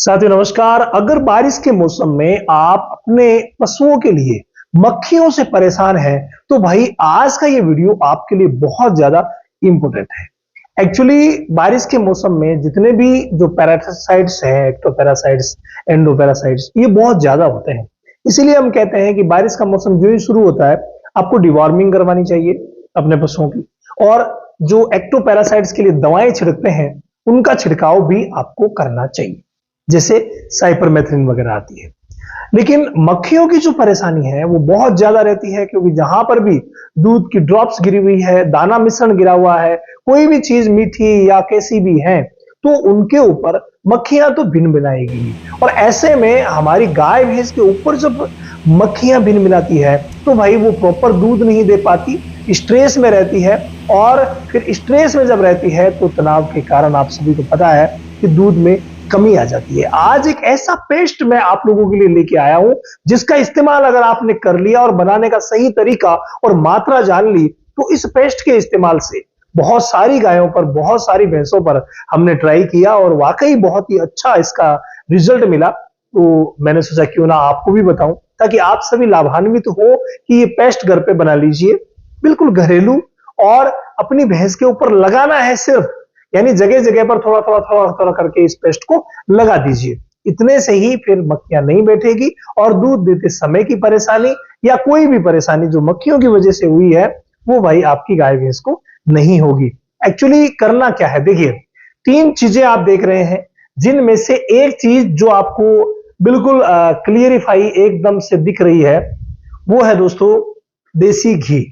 साथियों नमस्कार। अगर बारिश के मौसम में आप अपने पशुओं के लिए मक्खियों से परेशान हैं, तो भाई आज का ये वीडियो आपके लिए बहुत ज्यादा इंपॉर्टेंट है। एक्चुअली बारिश के मौसम में जितने भी जो पैरासाइट्स हैं, एक्टोपैरासाइट्स, एंडोपैरासाइट्स, ये बहुत ज्यादा होते हैं। इसीलिए हम कहते हैं कि बारिश का मौसम जो ही शुरू होता है, आपको डिवॉर्मिंग करवानी चाहिए अपने पशुओं की। और जो एक्टोपैरासाइट्स के लिए दवाएं छिड़कते हैं, उनका छिड़काव भी आपको करना चाहिए, जैसे साइपरमेथ्रिन वगैरह आती है। लेकिन मक्खियों की जो परेशानी है वो बहुत ज्यादा रहती है, क्योंकि जहां पर भी दूध की ड्रॉप्स गिरी हुई है, दाना मिश्रण गिरा हुआ है, कोई भी चीज मीठी या कैसी भी है, तो उनके ऊपर मक्खियां तो भिन भिनाएगी। और ऐसे में हमारी गाय भैंस के ऊपर जब मक्खियां भिन भिनाती है, तो भाई वो प्रॉपर दूध नहीं दे पाती, स्ट्रेस में रहती है। और फिर स्ट्रेस में जब रहती है तो तनाव के कारण आप सभी को पता है कि दूध में कमी आ जाती है। आज एक ऐसा पेस्ट मैं आप लोगों के लिए लेके आया हूं, जिसका इस्तेमाल अगर आपने कर लिया और बनाने का सही तरीका और मात्रा जान ली, तो इस पेस्ट के इस्तेमाल से बहुत सारी गायों पर, बहुत सारी भैंसों पर हमने ट्राई किया और वाकई बहुत ही अच्छा इसका रिजल्ट मिला। तो मैंने सोचा क्यों ना आपको भी बताऊं, ताकि आप सभी लाभान्वित हो कि ये पेस्ट घर पे बना लीजिए, बिल्कुल घरेलू। और अपनी भैंस के ऊपर लगाना है सिर्फ, यानी जगह जगह पर थोड़ा थोड़ा थोड़ा थोड़ा करके इस पेस्ट को लगा दीजिए। इतने से ही फिर मक्खियां नहीं बैठेगी और दूध देते समय की परेशानी या कोई भी परेशानी जो मक्खियों की वजह से हुई है, वो भाई आपकी गाय भैंस को नहीं होगी। एक्चुअली करना क्या है, देखिए, तीन चीजें आप देख रहे हैं, जिनमें से एक चीज जो आपको बिल्कुल क्लियरिफाई एकदम से दिख रही है, वो है दोस्तों देसी घी।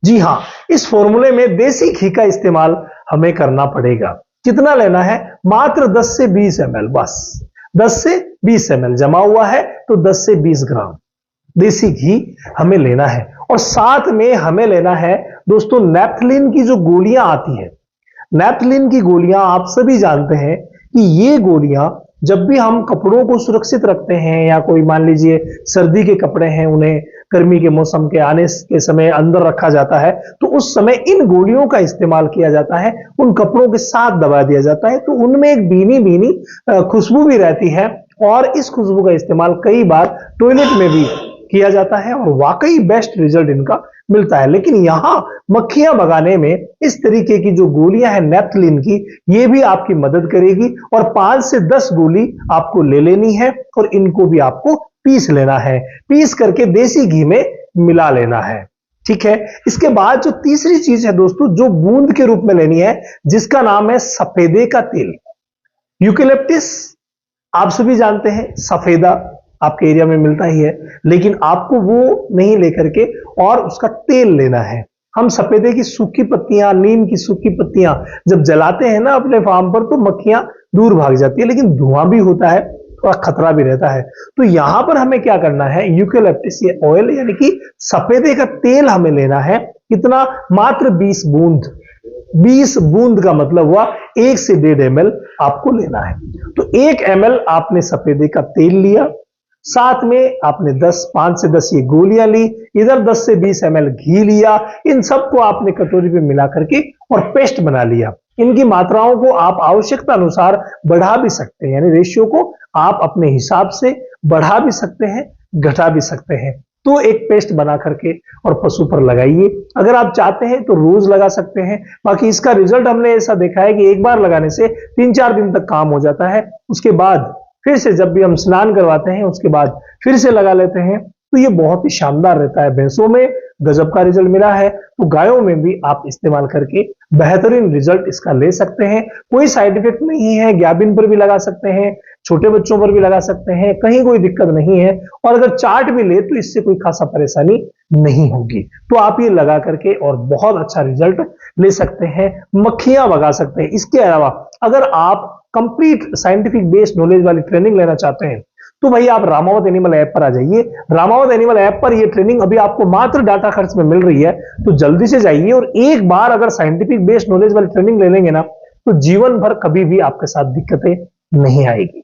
जी हाँ, इस फॉर्मूले में देसी घी का इस्तेमाल हमें करना पड़ेगा। कितना लेना है? मात्र 10 से 20 ml, बस 10 से 20 ml जमा हुआ है, तो 10 से 20 ग्राम देसी घी हमें लेना है। और साथ में हमें लेना है दोस्तों नेप्थलीन की जो गोलियां आती है। नेप्थलीन की गोलियां आप सभी जानते हैं कि ये गोलियां जब भी हम कपड़ों को सुरक्षित रखते हैं, या कोई मान लीजिए सर्दी के कपड़े हैं, उन्हें गर्मी के मौसम के आने के समय अंदर रखा जाता है, तो उस समय इन गोलियों का इस्तेमाल किया जाता है, उन कपड़ों के साथ दबा दिया जाता है, तो उनमें एक भीनी भीनी खुशबू भी रहती है। और इस खुशबू का इस्तेमाल कई बार टॉयलेट में भी किया जाता है और वाकई बेस्ट रिजल्ट इनका मिलता है। लेकिन यहां मक्खियां भगाने में इस तरीके की जो गोलियां हैं नेप्थलीन की, ये भी आपकी मदद करेगी। और 5 से 10 गोली आपको ले लेनी है और इनको भी आपको पीस लेना है, पीस करके देसी घी में मिला लेना है। ठीक है। इसके बाद जो तीसरी चीज है दोस्तों, जो बूंद के रूप में लेनी है, जिसका नाम है सफेदे का तेल। यूकेलिप्टिस आप सभी जानते हैं, सफेदा आपके एरिया में मिलता ही है, लेकिन आपको वो नहीं लेकर के और उसका तेल लेना है। हम सफेदे की सूखी पत्तियां, नीम की सूखी पत्तियां जब जलाते हैं ना अपने फार्म पर, तो मक्खियां दूर भाग जाती है, लेकिन धुआं भी होता है, थोड़ा खतरा भी रहता है। तो यहां पर हमें क्या करना है, यूकेलिप्टिस ये ऑयल यानी कि सफेदे का तेल हमें लेना है। कितना? मात्र 20 बूंद। 20 बूंद का मतलब हुआ 1 से 1.5 ml आपको लेना है। तो 1 ml आपने सफेदे का तेल लिया, साथ में आपने 5 से 10 ये गोलियां ली, इधर 10 से 20 ml घी लिया। इन सबको आपने कटोरी पे मिला करके और पेस्ट बना लिया। इनकी मात्राओं को आप आवश्यकता अनुसार बढ़ा भी सकते हैं, यानी रेशियो को आप अपने हिसाब से बढ़ा भी सकते हैं, घटा भी सकते हैं। तो एक पेस्ट बना करके और पशु पर लगाइए। अगर आप चाहते हैं तो रोज लगा सकते हैं। बाकी इसका रिजल्ट हमने ऐसा देखा है कि एक बार लगाने से 3-4 दिन तक काम हो जाता है। उसके बाद फिर से जब भी हम स्नान करवाते हैं, उसके बाद फिर से लगा लेते हैं, तो ये बहुत ही शानदार रहता है। भैंसों में गजब का रिजल्ट मिला है, तो गायों में भी आप इस्तेमाल करके बेहतरीन रिजल्ट इसका ले सकते हैं। कोई साइड इफेक्ट नहीं है, ग्याबिन पर भी लगा सकते हैं, छोटे बच्चों पर भी लगा सकते हैं, कहीं कोई दिक्कत नहीं है। और अगर चाट भी ले तो इससे कोई खासा परेशानी नहीं होगी। तो आप ये लगा करके और बहुत अच्छा रिजल्ट ले सकते हैं, मक्खियां भगा सकते हैं। इसके अलावा अगर आप कंप्लीट साइंटिफिक बेस्ड नॉलेज वाली ट्रेनिंग लेना चाहते हैं, तो भाई आप रामावत एनिमल ऐप पर आ जाइए। रामावत एनिमल ऐप पर ये ट्रेनिंग अभी आपको मात्र डाटा खर्च में मिल रही है, तो जल्दी से जाइए। और एक बार अगर साइंटिफिक बेस्ड नॉलेज वाली ट्रेनिंग ले लेंगे ना, तो जीवन भर कभी भी आपके साथ दिक्कतें नहीं आएगी।